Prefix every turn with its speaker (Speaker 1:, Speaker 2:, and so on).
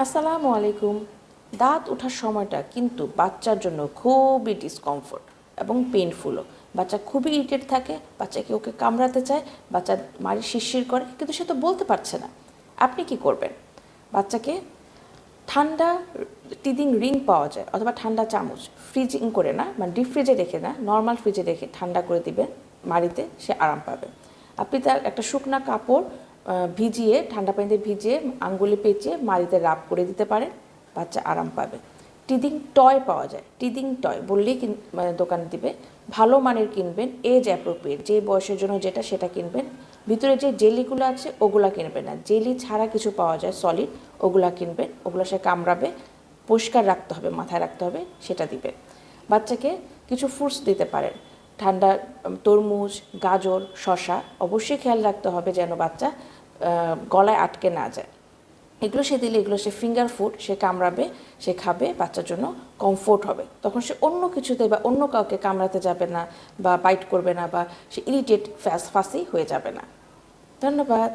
Speaker 1: আসসালামু আলাইকুম। দাঁত ওঠার সময়টা কিন্তু বাচ্চার জন্য খুবই ডিসকমফোর্ট এবং পেইনফুলও। বাচ্চা খুবই ইরিটেট থাকে, বাচ্চাকে ওকে কামড়াতে চায়, বাচ্চা মাড়ি শিরশির করে, কিন্তু সে তো বলতে পারছে না। আপনি কি করবেন? বাচ্চাকে ঠান্ডা টিদিং রিং পাওয়া যায় অথবা ঠান্ডা চামচ, ফ্রিজিং করে না, মানে ডিপ ফ্রিজে রেখে না, নর্মাল ফ্রিজে রেখে ঠান্ডা করে দিবেন মাড়িতে, সে আরাম পাবে। আপনি তার একটা শুকনা কাপড় ভিজিয়ে, ঠান্ডা পানিতে ভিজিয়ে আঙ্গুলে পেঁচিয়ে মাড়িতে রাব করে দিতে পারেন, বাচ্চা আরাম পাবে। টিদিং টয় পাওয়া যায়, টিদিং টয় বললেই মানে দোকানে দিবে। ভালো মানের কিনবেন, এজ অ্যাপ্রোপ্রিয়েট, যে বয়সের জন্য যেটা সেটা কিনবেন। ভিতরে যে জেলিগুলো আছে ওগুলা কিনবেন না, জেলি ছাড়া কিছু পাওয়া যায় সলিড, ওগুলা কিনবেন। ওগুলো সে কামড়াবে, পরিষ্কার রাখতে হবে, মাথায় রাখতে হবে, সেটা দিবেন। বাচ্চাকে কিছু ফ্রুটস দিতে পারেন, ঠান্ডা তরমুজ, গাজর, শশা। অবশ্যই খেয়াল রাখতে হবে যেন বাচ্চা গলায় আটকে না যায়। এগুলো সে দিলে, এগুলো সে ফিঙ্গার ফুড, সে কামড়াবে, সে খাবে, বাচ্চার জন্য কমফোর্ট হবে। তখন সে অন্য কিছুতে বা অন্য কাউকে কামড়াতে যাবে না, বা বাইট করবে না, বা সে ইরিটেট ফাসি হয়ে যাবে না। ধন্যবাদ।